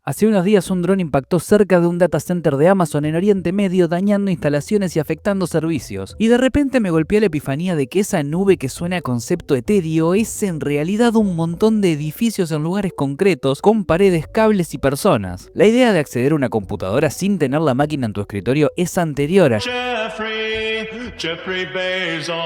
Hace unos días un dron impactó cerca de un data center de Amazon en Oriente Medio, dañando instalaciones y afectando servicios. Y de repente me golpeó la epifanía de que esa nube que suena a concepto etéreo es en realidad un montón de edificios en lugares concretos, con paredes, cables y personas. La idea de acceder a una computadora sin tener la máquina en tu escritorio es anterior a Jeffrey Bezos.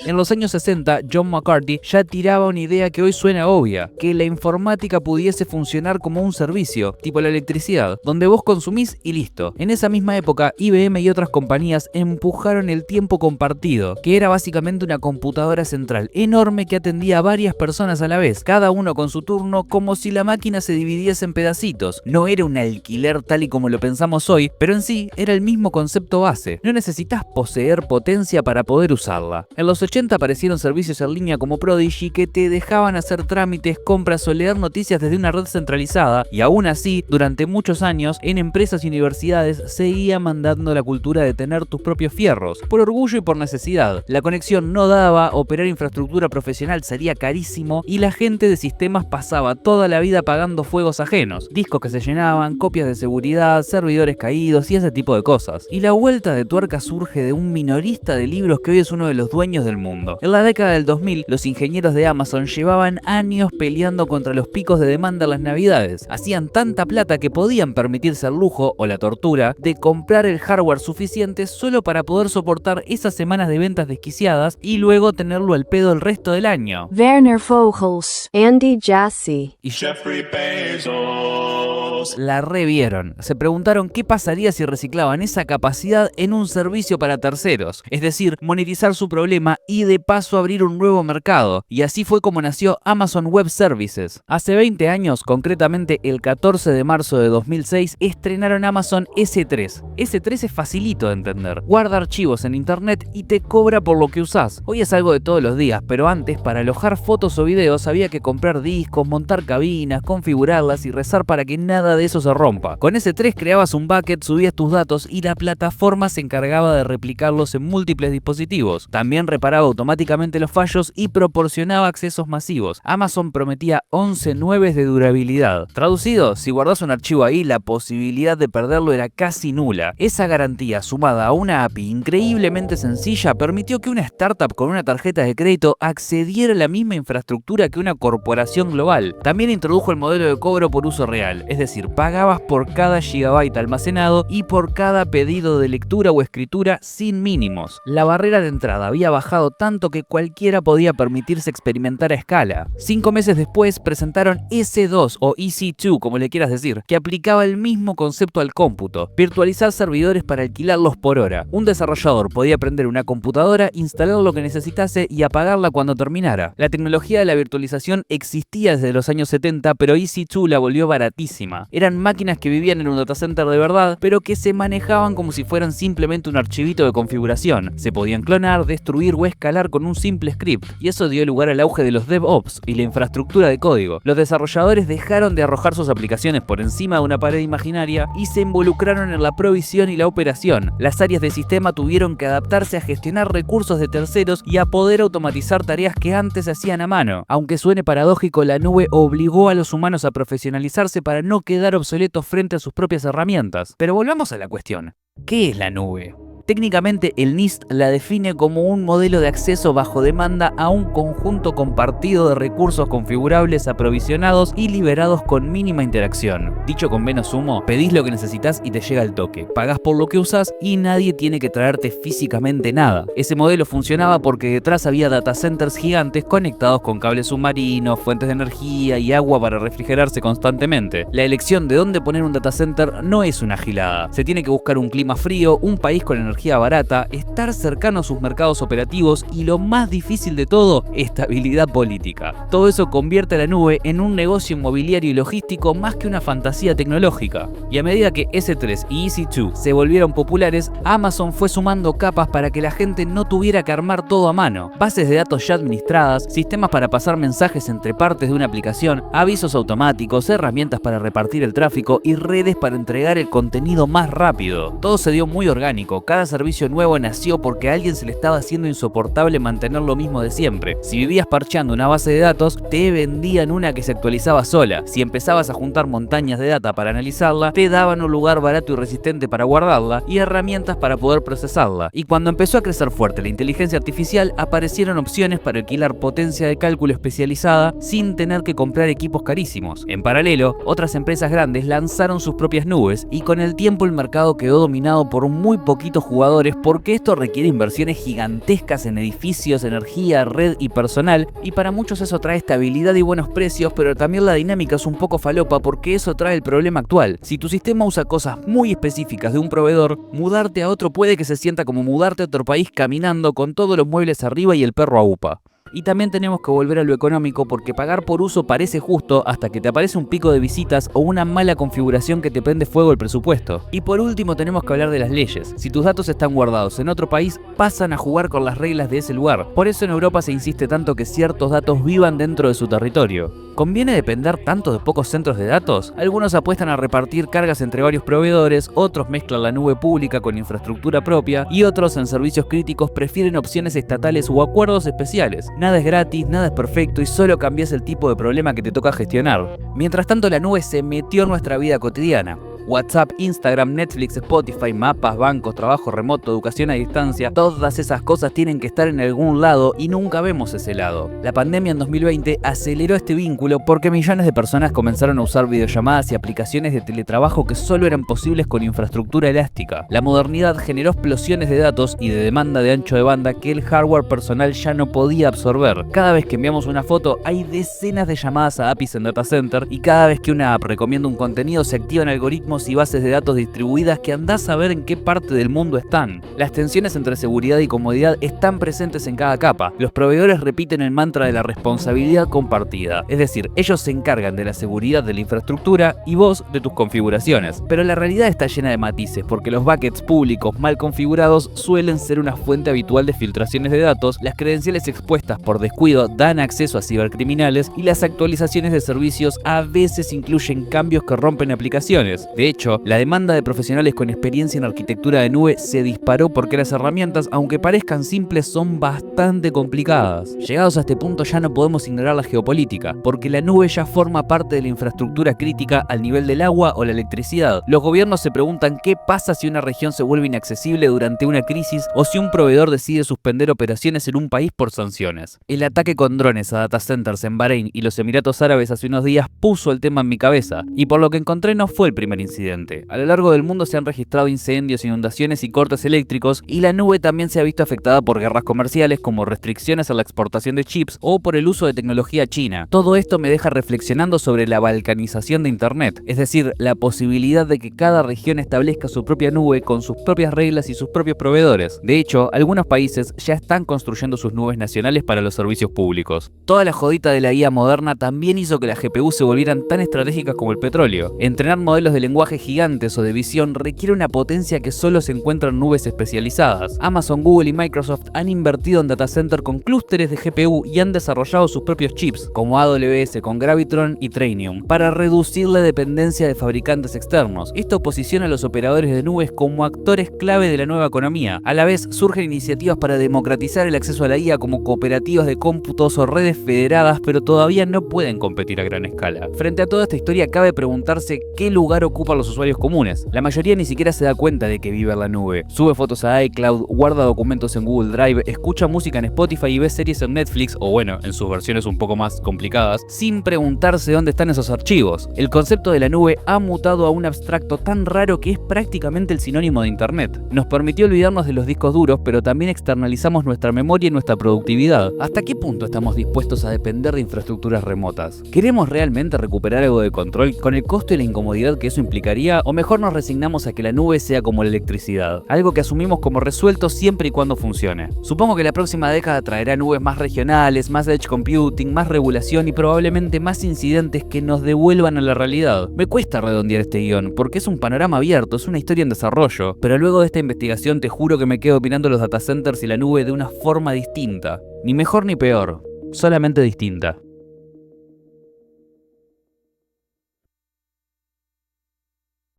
En los años 60, John McCarthy ya tiraba una idea que hoy suena obvia, que la informática pudiese funcionar como un servicio, tipo la electricidad, donde vos consumís y listo. En esa misma época, IBM y otras compañías empujaron el tiempo compartido, que era básicamente una computadora central enorme que atendía a varias personas a la vez, cada uno con su turno, como si la máquina se dividiese en pedacitos. No era un alquiler tal y como lo pensamos hoy, pero en sí era el mismo concepto base. No necesitas poseer potencia para poder usarla. En los 80 aparecieron servicios en línea como Prodigy que te dejaban hacer trámites, compras o leer noticias desde una red centralizada, y aún así, durante muchos años, en empresas y universidades seguía mandando la cultura de tener tus propios fierros, por orgullo y por necesidad. La conexión no daba, operar infraestructura profesional salía carísimo y la gente de sistemas pasaba toda la vida pagando fuegos ajenos, discos que se llenaban, copias de seguridad, servidores caídos y ese tipo de cosas. Y la vuelta de tuerca surge de un minorista de libros que hoy es uno de los dueños del mundo. En la década del 2000, los ingenieros de Amazon llevaban años peleando contra los picos de demanda en las navidades. Hacían tanta plata que podían permitirse el lujo o la tortura de comprar el hardware suficiente solo para poder soportar esas semanas de ventas desquiciadas y luego tenerlo al pedo el resto del año. Werner Vogels, Andy Jassy y Jeffrey Bezos la revieron. Se preguntaron qué pasaría si reciclaban esa capacidad en un servicio para terceros, es decir, monetizar su problema y de paso abrir un nuevo mercado. Y así fue como nació Amazon Web Services. Hace 20 años, concretamente el 14 de marzo de 2006, estrenaron Amazon S3. S3 es facilito de entender. Guarda archivos en internet y te cobra por lo que usás. Hoy es algo de todos los días, pero antes, para alojar fotos o videos, había que comprar discos, montar cabinas, configurarlas y rezar para que nada de eso se rompa. Con S3 creabas un bucket, subías tus datos y la plataforma se encargaba de replicarlos en múltiples dispositivos. También reparaba automáticamente los fallos y proporcionaba accesos masivos. Amazon prometía 11/9 de durabilidad. Traducido, si guardás un archivo ahí, la posibilidad de perderlo era casi nula. Esa garantía, sumada a una API increíblemente sencilla, permitió que una startup con una tarjeta de crédito accediera a la misma infraestructura que una corporación global. También introdujo el modelo de cobro por uso real, es decir, pagabas por cada gigabyte almacenado y por cada pedido de lectura o escritura sin mínimos. La barrera de entrada había bajado tanto que cualquiera podía permitirse experimentar a escala. 5 meses después presentaron S2 o EC2, como le quieras decir, que aplicaba el mismo concepto al cómputo: virtualizar servidores para alquilarlos por hora. Un desarrollador podía prender una computadora, instalar lo que necesitase y apagarla cuando terminara. La tecnología de la virtualización existía desde los años 70, pero EC2 la volvió baratísima. Eran máquinas que vivían en un datacenter de verdad, pero que se manejaban como si fueran simplemente un archivito de configuración. Se podían clonar, destruir o escalar con un simple script, y eso dio lugar al auge de los DevOps y la infraestructura de código. Los desarrolladores dejaron de arrojar sus aplicaciones por encima de una pared imaginaria y se involucraron en la provisión y la operación. Las áreas de sistema tuvieron que adaptarse a gestionar recursos de terceros y a poder automatizar tareas que antes se hacían a mano. Aunque suene paradójico, la nube obligó a los humanos a profesionalizarse para no quedar obsoletos frente a sus propias herramientas. Pero volvamos a la cuestión. ¿Qué es la nube? Técnicamente, el NIST la define como un modelo de acceso bajo demanda a un conjunto compartido de recursos configurables, aprovisionados y liberados con mínima interacción. Dicho con menos humo, pedís lo que necesitas y te llega al toque. Pagás por lo que usás y nadie tiene que traerte físicamente nada. Ese modelo funcionaba porque detrás había data centers gigantes conectados con cables submarinos, fuentes de energía y agua para refrigerarse constantemente. La elección de dónde poner un data center no es una gilada. Se tiene que buscar un clima frío, un país con energía barata, estar cercano a sus mercados operativos y, lo más difícil de todo, estabilidad política. Todo eso convierte a la nube en un negocio inmobiliario y logístico más que una fantasía tecnológica. Y a medida que S3 y EC2 se volvieron populares, Amazon fue sumando capas para que la gente no tuviera que armar todo a mano. Bases de datos ya administradas, sistemas para pasar mensajes entre partes de una aplicación, avisos automáticos, herramientas para repartir el tráfico y redes para entregar el contenido más rápido. Todo se dio muy orgánico. Cada servicio nuevo nació porque a alguien se le estaba haciendo insoportable mantener lo mismo de siempre. Si vivías parcheando una base de datos, te vendían una que se actualizaba sola. Si empezabas a juntar montañas de data para analizarla, te daban un lugar barato y resistente para guardarla y herramientas para poder procesarla. Y cuando empezó a crecer fuerte la inteligencia artificial, aparecieron opciones para alquilar potencia de cálculo especializada sin tener que comprar equipos carísimos. En paralelo, otras empresas grandes lanzaron sus propias nubes y con el tiempo el mercado quedó dominado por muy poquitos jugadores porque esto requiere inversiones gigantescas en edificios, energía, red y personal, y para muchos eso trae estabilidad y buenos precios, pero también la dinámica es un poco falopa porque eso trae el problema actual. Si tu sistema usa cosas muy específicas de un proveedor, mudarte a otro puede que se sienta como mudarte a otro país caminando con todos los muebles arriba y el perro a upa. Y también tenemos que volver a lo económico porque pagar por uso parece justo hasta que te aparece un pico de visitas o una mala configuración que te prende fuego el presupuesto. Y por último tenemos que hablar de las leyes. Si tus datos están guardados en otro país, pasan a jugar con las reglas de ese lugar. Por eso en Europa se insiste tanto que ciertos datos vivan dentro de su territorio. ¿Conviene depender tanto de pocos centros de datos? Algunos apuestan a repartir cargas entre varios proveedores, otros mezclan la nube pública con infraestructura propia y otros en servicios críticos prefieren opciones estatales o acuerdos especiales. Nada es gratis, nada es perfecto y solo cambias el tipo de problema que te toca gestionar. Mientras tanto, la nube se metió en nuestra vida cotidiana. WhatsApp, Instagram, Netflix, Spotify, mapas, bancos, trabajo remoto, educación a distancia, todas esas cosas tienen que estar en algún lado y nunca vemos ese lado. La pandemia en 2020 aceleró este vínculo porque millones de personas comenzaron a usar videollamadas y aplicaciones de teletrabajo que solo eran posibles con infraestructura elástica. La modernidad generó explosiones de datos y de demanda de ancho de banda que el hardware personal ya no podía absorber. Cada vez que enviamos una foto hay decenas de llamadas a APIs en data center y cada vez que una app recomienda un contenido se activan algoritmos y bases de datos distribuidas que andás a ver en qué parte del mundo están. Las tensiones entre seguridad y comodidad están presentes en cada capa. Los proveedores repiten el mantra de la responsabilidad compartida, es decir, ellos se encargan de la seguridad de la infraestructura y vos de tus configuraciones. Pero la realidad está llena de matices porque los buckets públicos mal configurados suelen ser una fuente habitual de filtraciones de datos, las credenciales expuestas por descuido dan acceso a cibercriminales y las actualizaciones de servicios a veces incluyen cambios que rompen aplicaciones. De hecho, la demanda de profesionales con experiencia en arquitectura de nube se disparó porque las herramientas, aunque parezcan simples, son bastante complicadas. Llegados a este punto ya no podemos ignorar la geopolítica, porque la nube ya forma parte de la infraestructura crítica al nivel del agua o la electricidad. Los gobiernos se preguntan qué pasa si una región se vuelve inaccesible durante una crisis o si un proveedor decide suspender operaciones en un país por sanciones. El ataque con drones a data centers en Bahrein y los Emiratos Árabes hace unos días puso el tema en mi cabeza, y por lo que encontré no fue el primer incidente. A lo largo del mundo se han registrado incendios, inundaciones y cortes eléctricos, y la nube también se ha visto afectada por guerras comerciales como restricciones a la exportación de chips o por el uso de tecnología china. Todo esto me deja reflexionando sobre la balcanización de Internet, es decir, la posibilidad de que cada región establezca su propia nube con sus propias reglas y sus propios proveedores. De hecho, algunos países ya están construyendo sus nubes nacionales para los servicios públicos. Toda la jodita de la IA moderna también hizo que las GPU se volvieran tan estratégicas como el petróleo. Entrenar modelos de lenguaje gigantes o de visión requiere una potencia que solo se encuentra en nubes especializadas. Amazon, Google y Microsoft han invertido en data center con clústeres de GPU y han desarrollado sus propios chips, como AWS con Gravitron y Trainium, para reducir la dependencia de fabricantes externos. Esto posiciona a los operadores de nubes como actores clave de la nueva economía. A la vez, surgen iniciativas para democratizar el acceso a la IA como cooperativas de cómputos o redes federadas, pero todavía no pueden competir a gran escala. Frente a toda esta historia, cabe preguntarse qué lugar ocupan los usuarios comunes. La mayoría ni siquiera se da cuenta de que vive en la nube. Sube fotos a iCloud, guarda documentos en Google Drive, escucha música en Spotify y ve series en Netflix, o bueno, en sus versiones un poco más complicadas, sin preguntarse dónde están esos archivos. El concepto de la nube ha mutado a un abstracto tan raro que es prácticamente el sinónimo de Internet. Nos permitió olvidarnos de los discos duros, pero también externalizamos nuestra memoria y nuestra productividad. ¿Hasta qué punto estamos dispuestos a depender de infraestructuras remotas? ¿Queremos realmente recuperar algo de control con el costo y la incomodidad que eso implicaría, o mejor nos resignamos a que la nube sea como la electricidad, algo que asumimos como resuelto siempre y cuando funcione? Supongo que la próxima década traerá nubes más regionales, más edge computing, más regulación y probablemente más incidentes que nos devuelvan a la realidad. Me cuesta redondear este guión, porque es un panorama abierto, es una historia en desarrollo, pero luego de esta investigación te juro que me quedo mirando los data centers y la nube de una forma distinta. Ni mejor ni peor, solamente distinta.